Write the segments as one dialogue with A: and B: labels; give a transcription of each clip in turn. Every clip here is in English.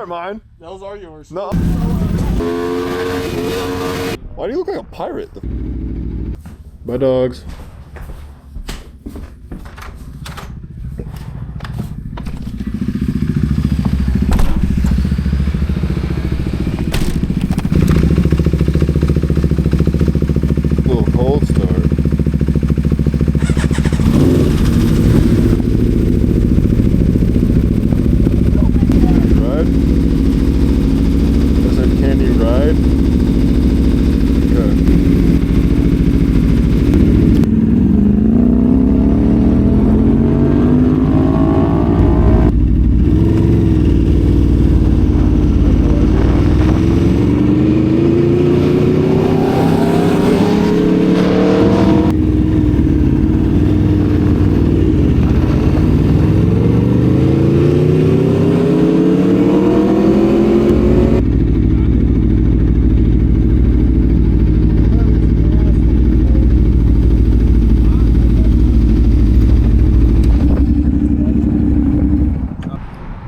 A: aren't mine.
B: Those are yours.
A: No. Why do you look like a pirate? Bye, dogs. Little cold start. Ride? I said, can you ride? Okay.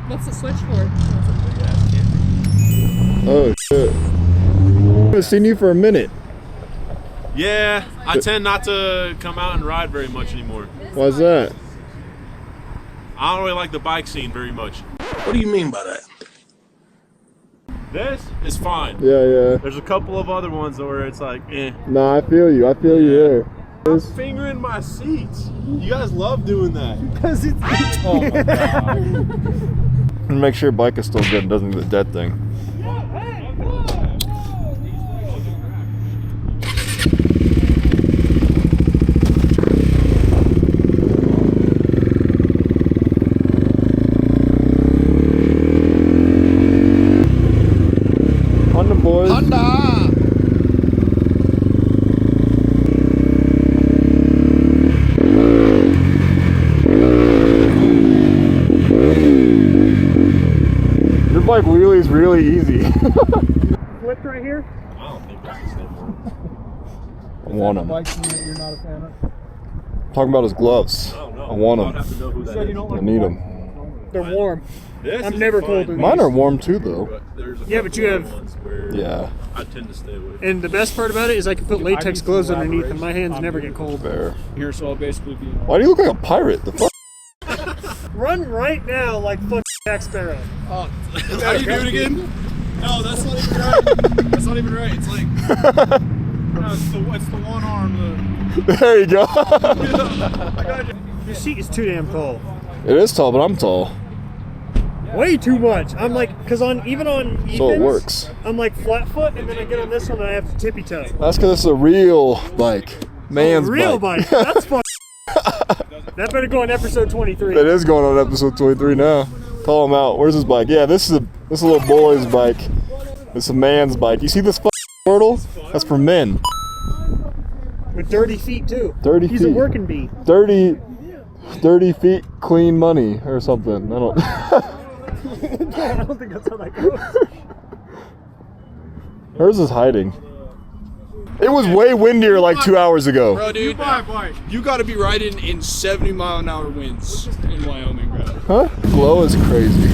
C: What's the switch for?
A: Oh shit. I haven't seen you for a minute.
B: Yeah, I tend not to come out and ride very much anymore.
A: Why's that?
B: I don't really like the bike scene very much.
D: What do you mean by that?
B: This is fine.
A: Yeah.
B: There's a couple of other ones where it's like, eh.
A: Nah, I feel you. I feel you there.
B: I'm fingering my seats. You guys love doing that.
C: Because it's
B: Oh my god.
A: And make sure your bike is still good and doesn't do the dead thing. Honda boys.
D: Honda!
A: Your bike wheelie is really easy.
C: flipped right here.
B: I don't think that's the same one.
A: I want them.
C: Bike that you're not a fan of.
A: Talking about his gloves.
B: I don't know.
A: I want
B: I'd have
A: them.
B: to know who that
C: Said you
B: is.
C: don't
A: I
C: like
A: need
C: them.
A: them.
C: They're warm.
B: This
C: I'm
B: is
C: never
B: fine.
C: cold in
A: Mine are warm too, though.
B: But there's a
C: Yeah, but you
B: couple
C: have-
B: other ones where
A: Yeah,
B: I tend to stay away.
C: And the best part about it is I can put latex gloves underneath and my hands never get cold.
A: fair.
E: Here, so I'll basically be.
A: Why do you look like a pirate? The fuck?
C: Run right now like fucking Jack Sparrow.
E: Oh, how do you do it again? No, that's not even right. That's not even right. It's like. No, it's the one arm.
A: There you go.
C: Your seat is too damn tall.
A: It is tall, but I'm tall,
C: Way too much. I'm like, cause even on Ethan's,
A: so it works.
C: I'm like flat foot, and then I get on this one and I have to tippy toe.
A: That's because it's a real bike, man's
C: Real
A: bike.
C: bike. That's fucking. That better go on episode 23.
A: It is going on episode 23 now. Call him out. Where's his bike? Yeah, this is a little boy's bike. It's a man's bike. You see this turtle? That's for men.
C: With dirty feet too.
A: Dirty
C: He's a
A: feet.
C: working bee.
A: 30 feet, clean money or something. I don't.
C: I don't think that's how that goes.
A: Hers is hiding. It was way windier like 2 hours ago.
E: Bro, dude, you got to be riding in 70-mile-an-hour winds in Wyoming, bro.
A: Huh? Glow is crazy.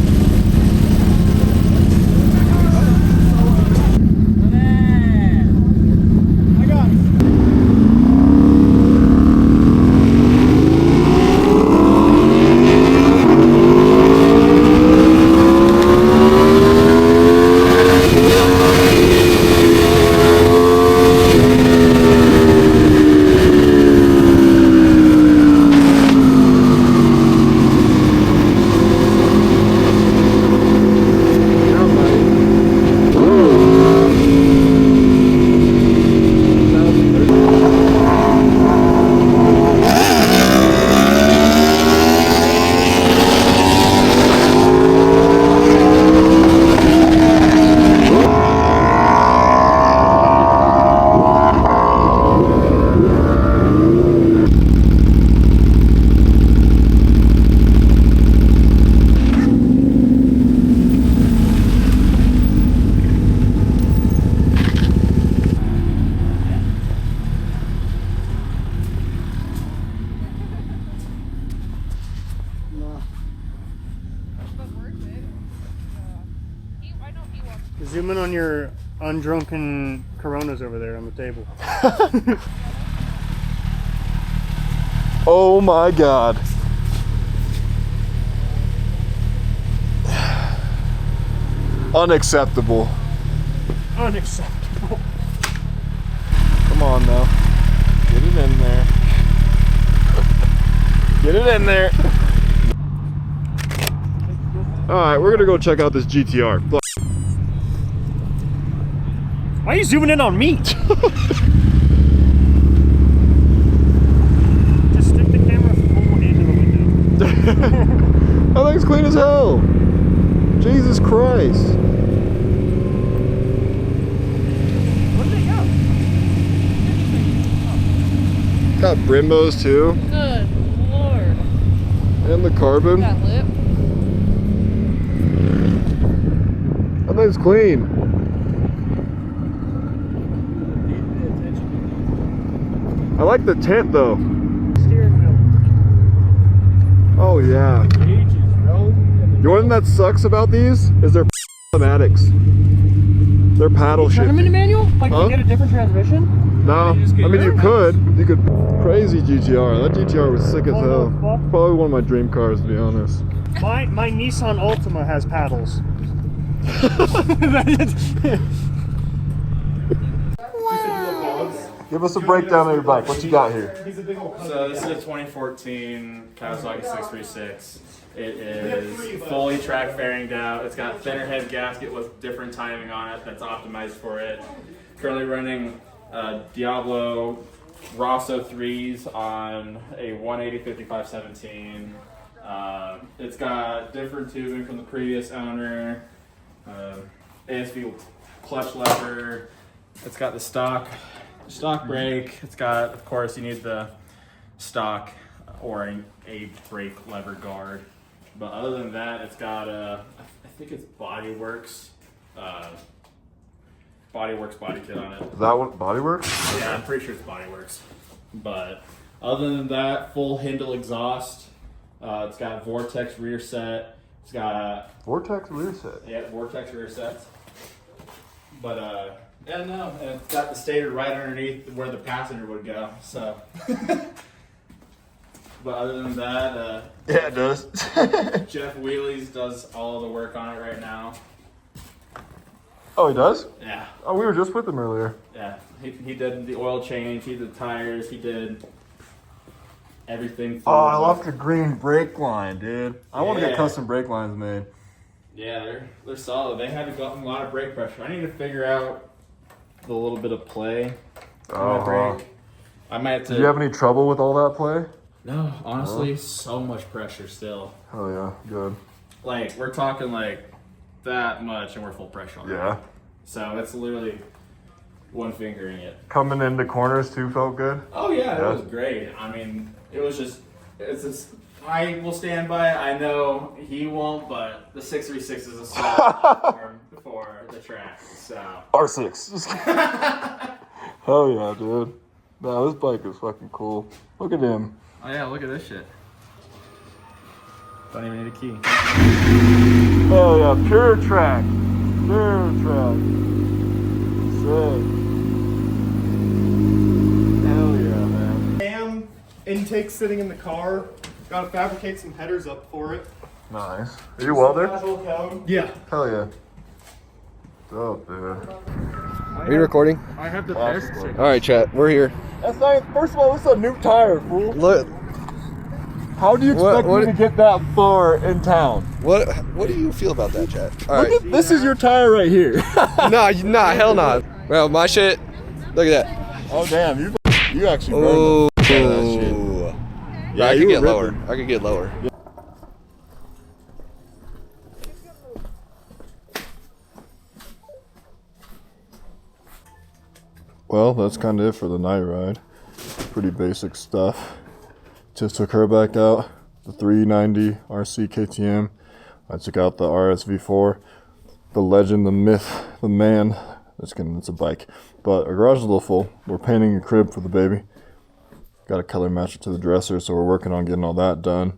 C: Zoom in on your undrunken Coronas over there on the table.
A: Oh my God. Unacceptable.
C: Unacceptable.
A: Come on now. Get it in there. Get it in there. Alright, we're gonna go check out this GTR.
C: Why are you zooming in on me? Just stick the camera full into the window.
A: That thing's clean as hell. Jesus Christ.
C: What do they got?
A: Got Brimbos too.
D: Good Lord.
A: And the carbon.
D: Got lip.
A: That thing's clean. I like the tint though.
C: Steering wheel.
A: Oh yeah. The one that sucks about these is their automatics. They're paddle shifting.
C: Transmission manual? Like
A: Huh?
C: you get a different transmission?
A: No, I mean you could. Crazy GTR. That GTR was sick as hell. Probably one of my dream cars, to be honest.
C: My Nissan Altima has paddles.
A: Give us a breakdown of your bike. What you got here?
F: So this is a 2014 Kawasaki 636. It is fully track fairinged out. It's got thinner head gasket with different timing on it that's optimized for it. Currently running Diablo Rosso 3s on a 180 5517. It's got different tubing from the previous owner. ASV clutch lever. It's got the stock brake. It's got, of course, you need the stock or a brake lever guard. But other than that, it's got I think it's Bodyworks body kit on it.
A: Is that what Bodyworks?
F: Yeah, I'm pretty sure it's Bodyworks. But other than that, full Hindle exhaust. It's got Vortex rear set. It's got
A: Vortex rear set.
F: yeah, Vortex rear sets. But yeah, no, and it's got the stator right underneath where the passenger would go. So, but other than that,
A: Yeah, it does.
F: Jeff Wheelies does all the work on it right now.
A: Oh, he does?
F: Yeah,
A: Oh, we were just with him earlier.
F: yeah. He did the oil change. He did the tires. He did everything.
A: Oh, I love the green brake line, dude. I want to get
F: Yeah.
A: custom brake lines made.
F: Yeah, they're solid. They had a lot of brake pressure. I need to figure out the little bit of play on my brake. I might have to.
A: Do you have any trouble with all that play?
F: No, honestly, so much pressure still.
A: Oh yeah, good.
F: Like we're talking like that much, and we're full pressure already.
A: Yeah.
F: So it's literally one fingering it.
A: Coming into corners too felt good.
F: Oh yeah,
A: Yeah.
F: it was great. I mean, it's just. I will stand by it. I know he won't, but the 636 is a solid platform for the track. So
A: R6. Hell yeah, dude. No, this bike is fucking cool. Look at him.
F: oh yeah, look at this shit. Don't even need a key.
A: Hell yeah, pure track. Pure track. Sick. Hell yeah, man.
E: Cam intake sitting in the car. Gotta fabricate some headers up for it.
A: Nice. Are you welder?
E: Yeah.
A: Hell yeah. Dope, dude.
G: Are you recording?
E: I have the
A: Awesome.
E: best.
G: All right, chat. We're here.
A: That's not, first of all, this is a new tire, fool.
G: Look,
A: How do you expect
G: What-
A: me to get that far in town?
G: what do you feel about that, chat? All right.
A: Look at, this is your tire right here.
G: Nah, hell not. Well, my shit. Look at that.
A: Oh damn, you actually burned
G: Oh.
A: the fuck out of that shit.
G: Yeah, I
A: you
G: could
A: were
G: get lower.
A: ripping.
G: I could get lower.
A: Well, that's kind of it for the night ride. Pretty basic stuff. Just took her back out, the 390 RC KTM. I took out the RSV4, the legend, the myth, the man. Just kidding, it's a bike. But our garage is a little full. We're painting a crib for the baby. Got to color match it to the dresser, so we're working on getting all that done.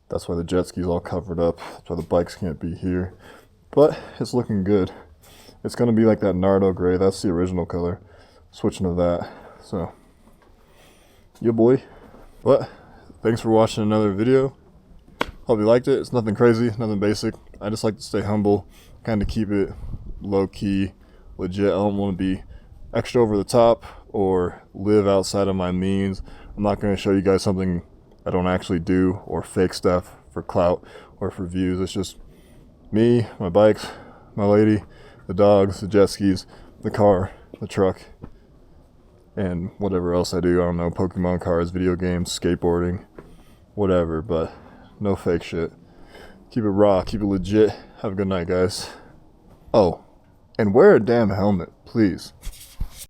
A: That's why the jet ski's all covered up. That's why the bikes can't be here. But it's looking good. It's gonna be like that Nardo gray. That's the original color. Switching to that. So, yeah, boy. But thanks for watching another video. Hope you liked it. It's nothing crazy, nothing basic. I just like to stay humble, kind of keep it low key, legit. I don't want to be extra over the top or live outside of my means. I'm not going to show you guys something I don't actually do or fake stuff for clout or for views. It's just me, my bikes, my lady, the dogs, the jet skis, the car, the truck, and whatever else I do. I don't know, Pokemon cards, video games, skateboarding, whatever, but no fake shit. Keep it raw, keep it legit. Have a good night, guys. Oh, and wear a damn helmet, please.